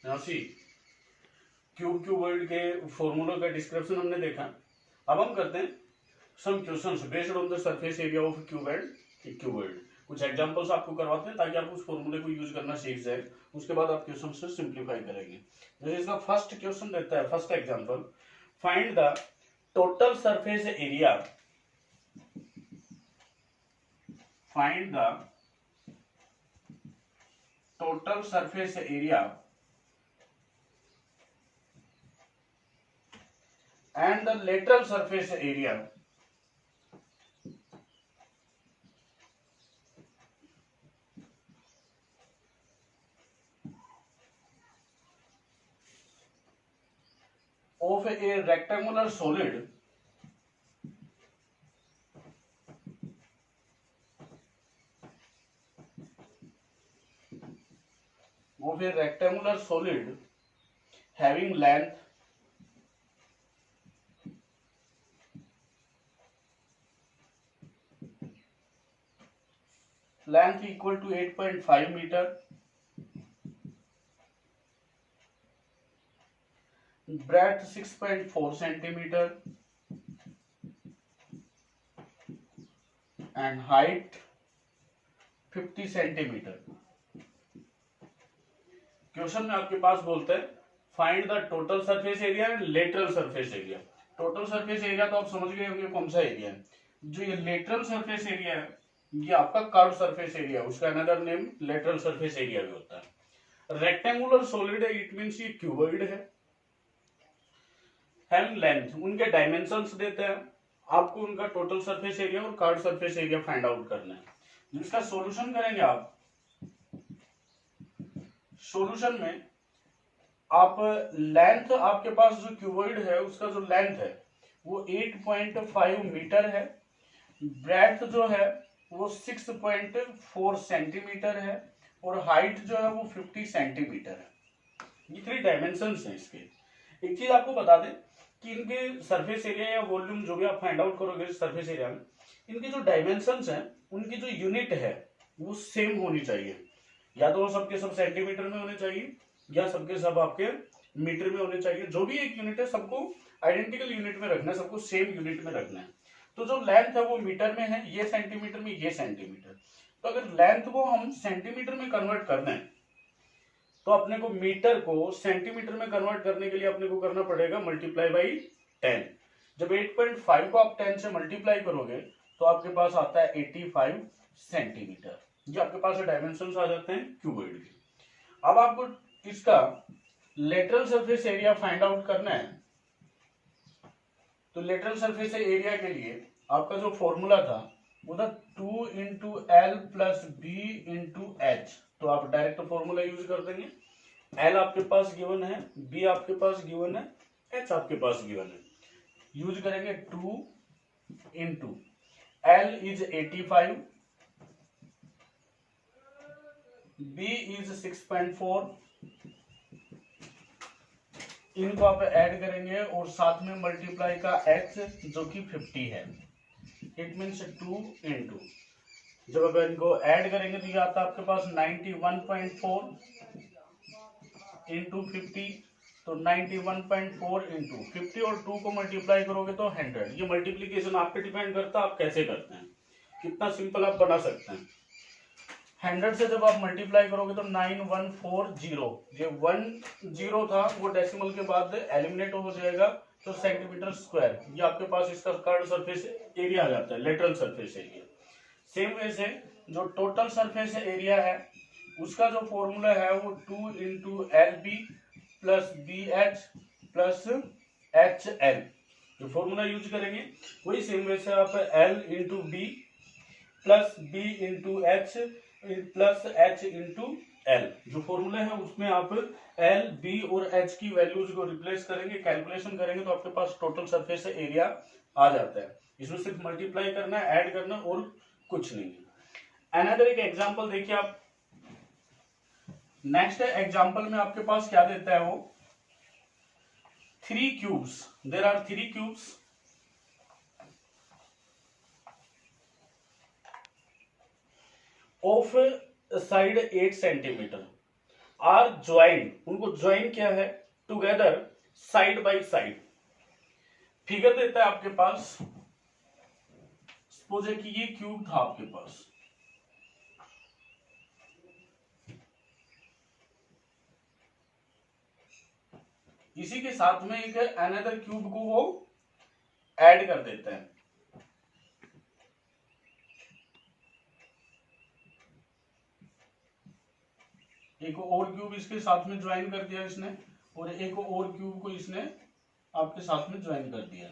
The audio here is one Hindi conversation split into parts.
नाउ सी, क्यूबॉइड के फॉर्मूला का डिस्क्रिप्शन हमने देखा। अब हम करते हैं some questions based on the surface area of cuboid. कुछ एग्जांपल्स आपको करवाते हैं ताकि आप उस फॉर्मूले को यूज करना सीख जाए। उसके बाद आप क्वेश्चन से सिंप्लीफाई करेंगे। जैसे इसका फर्स्ट क्वेश्चन देता है, first example, find the total surface area, find the total surface area and the lateral surface area of a rectangular solid having length equal to 8.5 meter, breadth 6.4 centimeter and height 50 centimetre. Question में आपके पास बोलते हैं find the total surface area and lateral surface area. Total surface area तो आप समझ गए होंगे कौन सा एरिया है। जो ये लेटरल सरफेस एरिया है ये आपका कर्व सरफेस एरिया, उसका another name lateral surface area भी होता है। रेक्टेंगुलर सॉलिड है, इट मींस ये क्यूबॉइड है। हैविंग लेंथ, उनके डायमेंशंस देते हैं आपको, उनका टोटल सरफेस एरिया और curve surface area find out करना है। जिसका सॉल्यूशन करेंगे आप, सॉल्यूशन में आप लेंथ, आपके पास जो क्यूबॉइड है उसका जो लेंथ है वो 8.5 मीटर है, ब्रेड्थ जो है वो 6.4 सेंटीमीटर है और हाइट जो है वो 50 सेंटीमीटर है। ये 3 डायमेंशंस हैं इसके। एक चीज आपको बता दें कि इनके सरफेस एरिया या वॉल्यूम जो भी आप फाइंड आउट करोगे सरफेस एरिया में, इनके जो डायमेंशंस हैं उनकी जो यूनिट है वो सेम होनी चाहिए। या तो वो सबके सब सेंटीमीटर में होने चाहिए या सबके सब आपके मीटर में होने चाहिए। जो भी एक यूनिट है सबको आइडेंटिकल यूनिट में रखना है, सबको सेम यूनिट में रखना है। तो जो लेंथ है वो मीटर में है, ये सेंटीमीटर में, ये सेंटीमीटर। तो अगर लेंथ को हम सेंटीमीटर में कन्वर्ट करना है तो अपने को मीटर को सेंटीमीटर में कन्वर्ट करने के लिए अपने को करना पड़ेगा मल्टीप्लाई बाई 10। जब 8.5 को आप 10 से मल्टीप्लाई करोगे तो आपके पास आता है 85 सेंटीमीटर। ये आपके पास डायमेंशंस आ जाते हैं क्यूबॉइड के। अब आपको इसका lateral surface area find out करना है। तो लेटरल सरफेस एरिया के लिए आपका जो फॉर्मूला था वो था 2 into L plus B into h. तो आप डायरेक्ट फॉर्मूला यूज कर देंगे। एल आपके पास गिवन है, बी आपके पास गिवन है, एच आपके पास गिवन है। यूज करेंगे 2 into l is 85, b is 6.4, इनको आप ऐड करेंगे और साथ में मल्टीप्लाई का एच जो कि 50 है। इट मीन्स 2 इंटू, जब आप इनको ऐड करेंगे तो ये आता है आपके पास 91.4 इंटू 50। तो 91.4 इंटू 50 और 2 को मल्टीप्लाई करोगे तो 100। ये मल्टीप्लीकेशन आप पे डिपेंड करता है आप कैसे करते हैं, कितना सिंपल आप बना सकते हैं। 100 से जब आप मल्टीप्लाई करोगे तो 9140, ये 10 था वो डेसिमल के बाद एलिमिनेट हो जाएगा तो सेंटीमीटर स्क्वायर। ये आपके पास इसका कर्व सरफेस एरिया आ जाता है, lateral surface area. Same way से जो टोटल सरफेस एरिया है उसका जो फॉर्मूला है वो 2 into l b plus b h plus h l. जो फॉर्मूला यूज करेंगे वही सेम वे से आप l into b plus B into H plus h into l, जो फॉर्मूला है उसमें आप एल बी और एच की वैल्यूज को रिप्लेस करेंगे, कैलकुलेशन करेंगे तो आपके पास टोटल सरफेस एरिया आ जाता है। इसमें सिर्फ मल्टीप्लाई करना है, ऐड करना और कुछ नहीं है। अनदर एक एग्जांपल देखिए आप। नेक्स्ट एग्जांपल में आपके पास क्या देता है वो 3 cubes, there are 3 cubes of side 8 centimetre. Are joint, उनको ज्वाइन किया है together side by side. Figure देता है आपके पास, सपोज है कि ये क्यूब था आपके पास, इसी के साथ में एक अनदर क्यूब को वो ऐड कर देते हैं। एक और क्यूब इसके साथ में ज्वाइन कर दिया इसने, और एक और क्यूब को इसने आपके साथ में ज्वाइन कर दिया।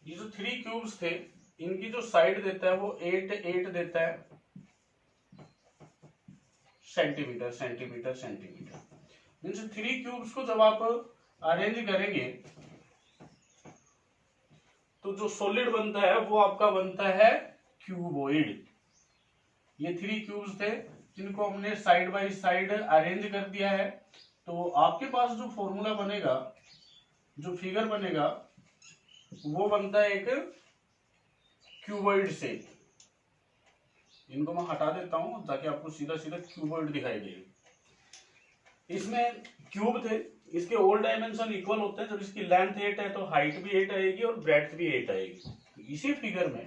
ये जो 3 क्यूब्स थे, इनकी जो साइड देता है वो 8 देता है centimetre centimetre centimetre. Means 3 cubes को जब आप अरेंज करेंगे तो जो सॉलिड बनता है वो आपका बनता है क्यूबॉइड। ये 3 क्यूब्स थे जिनको हमने साइड बाय साइड अरेंज कर दिया है। तो आपके पास जो फॉर्मूला बनेगा, जो फिगर बनेगा, वो बनता है एक क्यूबॉइड से। इनको मैं हटा देता हूं ताकि आपको सीधा सीधा क्यूबॉइड दिखाई दे। इसमें क्यूब थे, इसके ऑल डायमेंशन इक्वल होते हैं। जब इसकी लेंथ 8 है तो हाइट भी 8 आएगी और ब्रेड्थ भी 8 आएगी। तो इसी फिगर में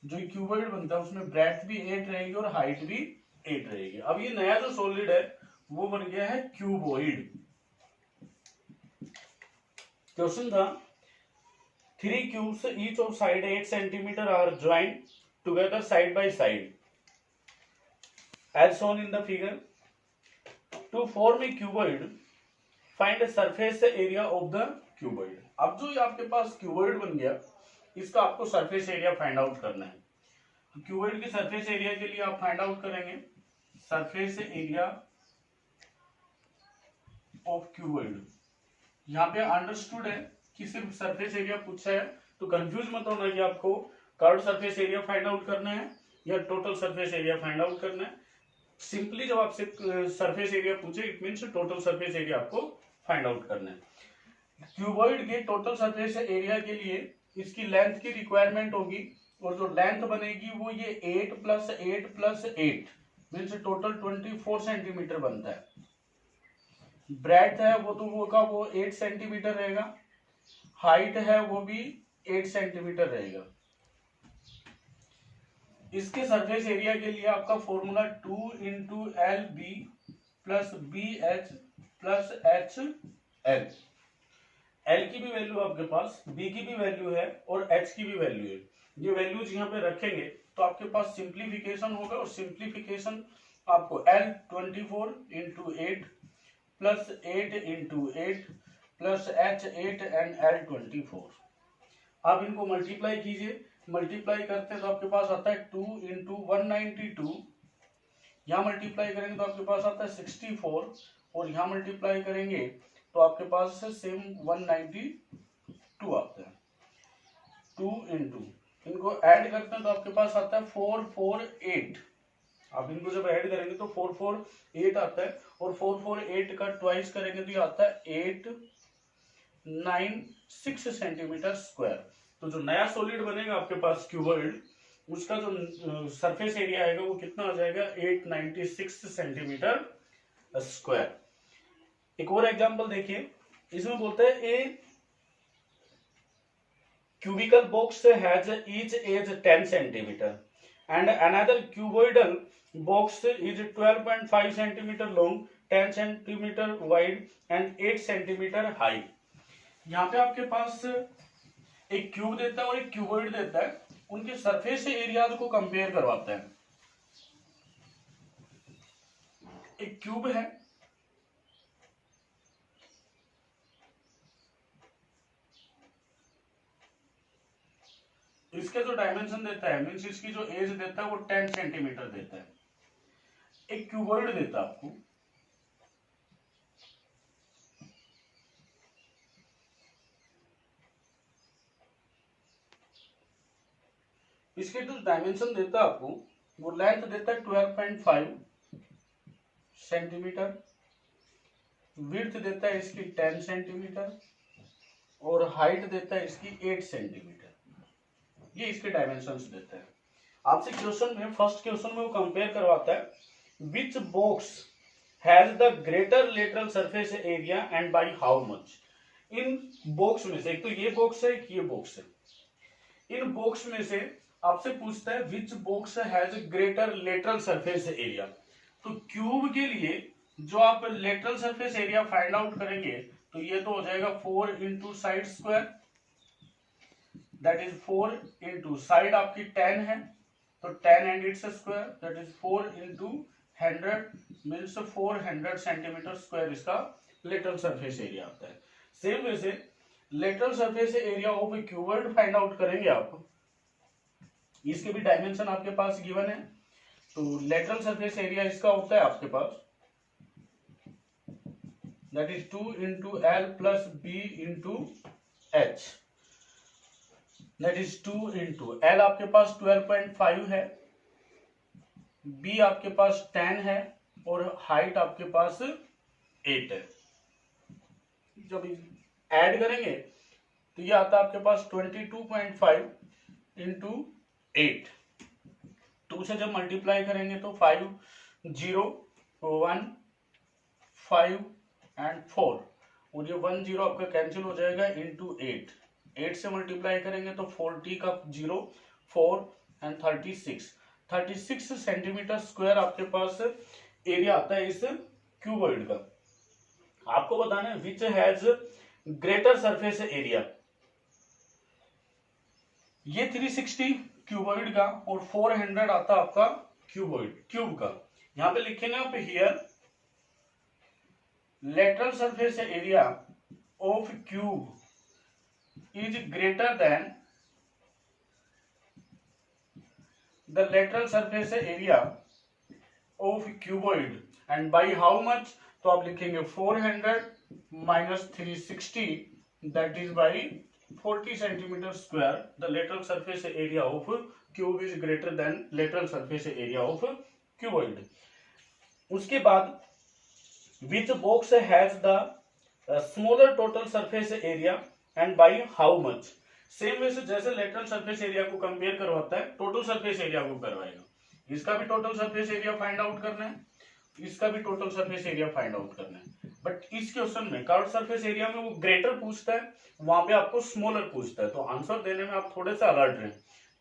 जो क्यूबॉइड बनता है उसमें ब्रेड्थ भी 8 रहेगी और हाइट भी 8 रहेगी। अब ये नया जो सॉलिड है वो बन गया है क्यूबॉइड। क्वेश्चन था 3 cubes each of side 8 centimeter are joined together side by side as shown in the figure. To form a cuboid, find the surface area of the cuboid. अब जो ये आपके पास क्यूबॉइड बन गया, इसका आपको सरफेस एरिया फाइंड आउट करना है। तो क्यूबॉइड के सरफेस एरिया के लिए आप फाइंड आउट करेंगे सरफेस एरिया ऑफ क्यूबॉइड। यहाँ पे अंडरस्टूड है कि सिर्फ सरफेस एरिया पूछा है, तो कंफ्यूज मत होना कि आपको curve surface area find out करना है या total surface area find out करना है। सिंपली जब आपसे सरफेस एरिया पूछे it means total surface area आपको फाइंड आउट करना है। क्यूबॉइड के टोटल सरफेस एरिया के लिए इसकी लेंथ की रिक्वायरमेंट होगी, और जो लेंथ बनेगी वो ये 8 + 8 + 8 मीन्स टोटल 24 सेंटीमीटर बनता है। ब्रेड्थ है वो तो वो का वो 8 सेंटीमीटर रहेगा, हाइट है वो भी 8 सेंटीमीटर रहेगा। इसके सरफेस एरिया के लिए आपका formula 2 × LB + BH + HL। L की भी वैल्यू आपके पास, B की भी वैल्यू है और H की भी वैल्यू है। ये वैल्यूज यहाँ पे रखेंगे तो आपके पास सिंप्लीफिकेशन होगा, और सिंप्लीफिकेशन आपको L 24 × 8 + 8 × 8 + H 8 and L 24। आप इनको मल्टीप्लाई कीजिए, मल्टीप्लाई करते हैं तो आपके पास आता है 2 × 192, यहाँ मल्टीप्लाई करेंगे तो आपके पास आता है 64, और यहाँ मल्टीप्लाई करेंगे तो आपके पास सेम 192 आता है। 2 × इनको ऐड करते हैं तो आपके पास आता है 448। आप इनको जब ऐड करेंगे तो 448 आता है, और 448 का ट्वाइस करेंगे तो ये आता है 896 सेंटीमीटर स्क्वायर। तो जो नया सॉलिड बनेगा आपके पास क्यूबॉइड, उसका जो सरफेस एरिया आएगा वो कितना आ जाएगा 896 सेंटीमीटर स्क्वायर। एक और एग्जांपल देखिए, इसमें बोलते हैं ए cubical box has each edge 10 centimeter and another cuboidal box is 12.5 centimeter long, 10 centimeter wide and 8 centimeter high। यहाँ पे आपके पास एक क्यूब देता है और एक क्यूबॉइड देता है, उनके सरफेस एरियाज को कंपेयर करवाता है। एक क्यूब है, इसके जो डायमेंशन देता है मीन्स इसकी जो एज देता है वो 10 सेंटीमीटर देता है। एक क्यूबॉइड देता है आपको, इसके जो डायमेंशन देता है आपको वो लेंथ देता है 12.5 सेंटीमीटर, विड्थ देता है इसकी 10 सेंटीमीटर और हाइट देता है इसकी 8 सेंटीमीटर। ये इसके डायमेंशंस देता है। आपसे क्वेश्चन में, फर्स्ट क्वेश्चन में वो कंपेयर करवाता है which box has the greater lateral surface area and by how much. In box में से, एक तो ये बॉक्स है, एक ये बॉक्स है, इन बॉक्स में से आपसे पूछता है which box has greater lateral surface area. तो क्यूब के लिए जो आप lateral surface area find out करेंगे तो ये तो हो जाएगा 4 into side square, that is 4 into side आपकी 10 है तो 10 and its square, that is 4 into 100 means 400 centimetre square इसका लेटरल सरफेस एरिया आता है। सेम वे से lateral surface area of A cuboid find out करेंगे आप, इसके भी डायमेंशन आपके पास गिवन है। तो लेटरल सरफेस एरिया इसका होता है आपके पास that is 2 into L plus B into H, that is 2 into L आपके पास 12.5 है, बी आपके पास 10 है और हाइट आपके पास 8 है। जब ऐड करेंगे तो ये आता है आपके पास 22.5 इंटू 8, 2 से जब मल्टीप्लाई करेंगे तो 5 0 1 5 एंड 4 और ये 1 0 आपका कैंसिल हो जाएगा इंटू 8, 8 से मल्टीप्लाई करेंगे तो 40 का 0 4 एंड 36 सेंटीमीटर स्क्वायर आपके पास एरिया आता है इस क्यूबॉइड का। आपको बताना है which has greater surface area. ये 360 क्यूबॉइड का और 400 आता आपका क्यूब का। यहां पे लिखेंगे आप here lateral surface area of cube is greater than the lateral surface area of cuboid and by how much, तो आप लिखेंगे 400 minus 360 that is by 40 centimetre square. The lateral surface area of cube is greater than lateral surface area of cuboid. उसके बाद which box has the smaller total surface area and by how much. Same way से जैसे लेटरल सरफेस एरिया को कंपेयर करवाता है टोटल सरफेस एरिया को करवाएगा। इसका भी total surface area find out करना है, इसका भी total surface area find out करना है। बट इस क्वेश्चन में कर्व सरफेस एरिया में वो ग्रेटर पूछता है, वहां पे आपको स्मॉलर पूछता है। तो आंसर देने में आप थोड़े से अलर्ट रहें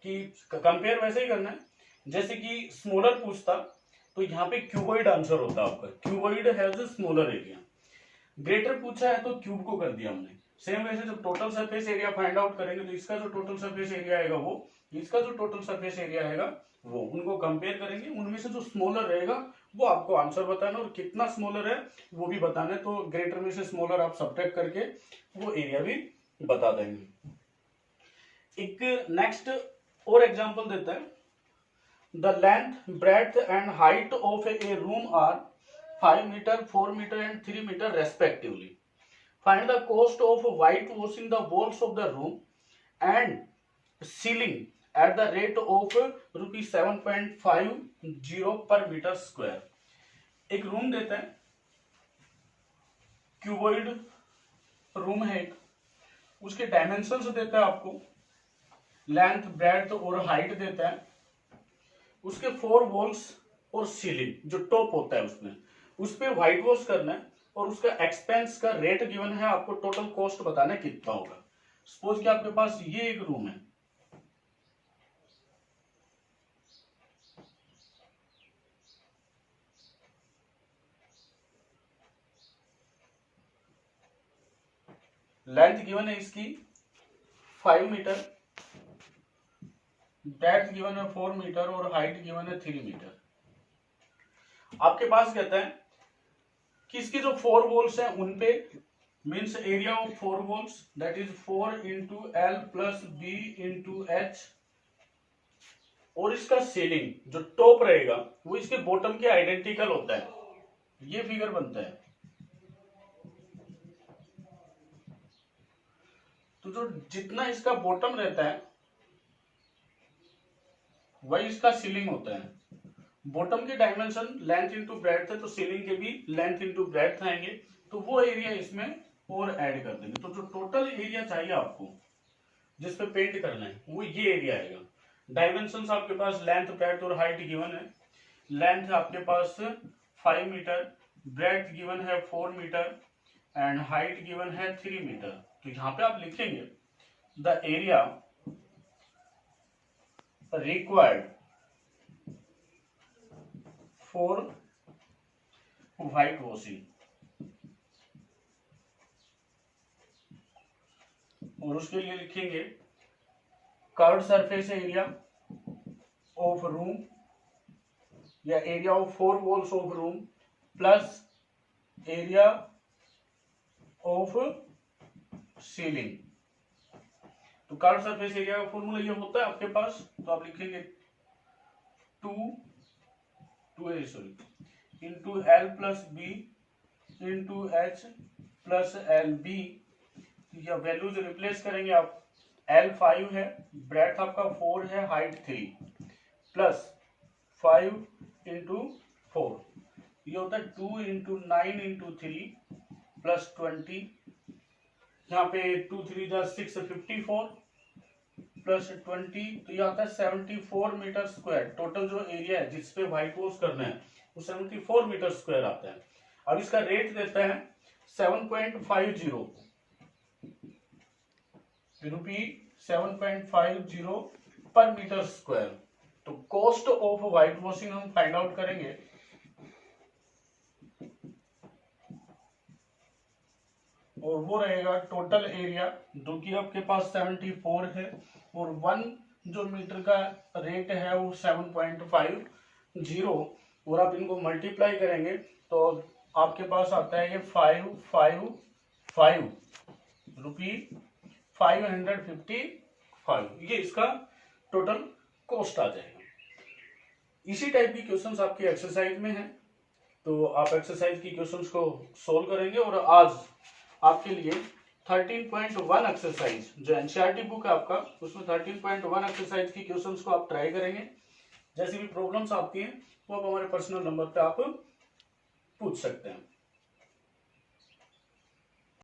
कि कंपेयर वैसे ही करना है जैसे कि स्मॉलर पूछता तो यहाँ पे क्यूबॉइड आंसर होता आपका, cuboid has a smaller area. Greater पूछा है तो क्यूब को कर दिया हमने। सेम वैसे जब total surface area find out करेंगे तो इसका जो टोटल सरफेस एरिया आएगा वो, इसका जो टोटल सरफेस एरिया आएगा वो, उनको कंपेयर करेंगे, उनमें से जो स्मॉलर रहेगा वो आपको आंसर बताना और कितना स्मॉलर है वो भी बताना है। तो ग्रेटर में से स्मॉलर आप सब्ट्रैक्ट करके वो एरिया भी बता देंगे। एक नेक्स्ट और एग्जांपल देता है, the length breadth and height of a room are 5 metre 4 metre and 3 metre respectively. Find the cost of white washing the walls of the room and ceiling at the rate of ₹7.50 per meter square। एक रूम देता है, क्यूबॉइड रूम है एक, उसके डायमेंशंस देता है आपको, लेंथ ब्रेड्थ और हाइट देता है, उसके 4 वॉल्स और सीलिंग जो टॉप होता है उसमें, उस पर व्हाइट वॉश करना है और उसका एक्सपेंस का रेट गिवन है, आपको टोटल कॉस्ट बताना है कितना होगा। सपोज कि आपके पास ये एक रूम है, लेंथ गिवन है इसकी 5 मीटर, ब्रेड्थ गिवन है 4 मीटर और हाइट गिवन है 3 मीटर। आपके पास कहता है कि इसकी जो 4 वॉल्स हैं उनपे means area of 4 walls that is 4 into L plus B into h, और इसका सीलिंग जो टॉप रहेगा वो इसके बॉटम के आइडेंटिकल होता है। ये फिगर बनता है। तो जो जितना इसका बॉटम रहता है वही इसका सीलिंग होता है। बॉटम के डायमेंशन लेंथ इंटू ब्रेड्थ है तो सीलिंग के भी लेंथ इंटू ब्रेड्थ आएंगे। तो वो एरिया इसमें और ऐड कर देंगे। तो जो टोटल एरिया चाहिए आपको जिस पे पेंट करना है वो ये एरिया आएगा। डायमेंशंस आपके पास लेंथ, ब्रेड्थ और हाइट गिवन है। लेंथ आपके पास 5 मीटर, ब्रेड्थ गिवन है 4 मीटर एंड हाइट गिवन है 3 मीटर। तो यहाँ पे आप लिखेंगे the area required for whitewashing, और उसके लिए लिखेंगे curved surface area of room या area of 4 walls of room plus area of ceiling. तो कर्व्ड सरफेस एरिया का फॉर्मूला ये होता है आपके पास, तो आप लिखेंगे 2 into L plus B into H plus L B. या वैल्यूज रिप्लेस करेंगे आप। एल 5 है, ब्रेड्थ आपका 4 है, हाइट 3 प्लस 5 इंटू 4, ये होता है 2 इंटू 9 इंटू 3 प्लस 20। यहाँ पे 2 3 जा 6 54 प्लस 20, तो ये आता है 74 मीटर स्क्वायर। टोटल जो एरिया है जिसपे व्हाइट वॉश करना है वो 74 मीटर स्क्वायर आता है। अब इसका रेट देता है 7.50 रुपी 7.50 पर मीटर स्क्वायर। तो कॉस्ट ऑफ व्हाइट वॉशिंग हम फाइंड आउट करेंगे। और वो रहेगा टोटल एरिया जो कि आपके पास 74 है और 1 जो मीटर का रेट है वो 7.50, और आप इनको मल्टीप्लाई करेंगे तो आपके पास आता है ये 555 रुपी 555, ये इसका टोटल कॉस्ट आ जाएगा। इसी टाइप की क्वेश्चंस आपके एक्सरसाइज में हैं, तो आप एक्सरसाइज की क्वेश्चंस को सोल्व करेंगे। और आज आपके लिए 13.1 एक्सरसाइज जो एनसीईआरटी बुक है आपका, उसमें 13.1 एक्सरसाइज की क्वेश्चंस को आप ट्राई करेंगे। जैसी भी प्रॉब्लम्स आती हैं वो आप हमारे पर्सनल नंबर पे आप पूछ सकते हैं।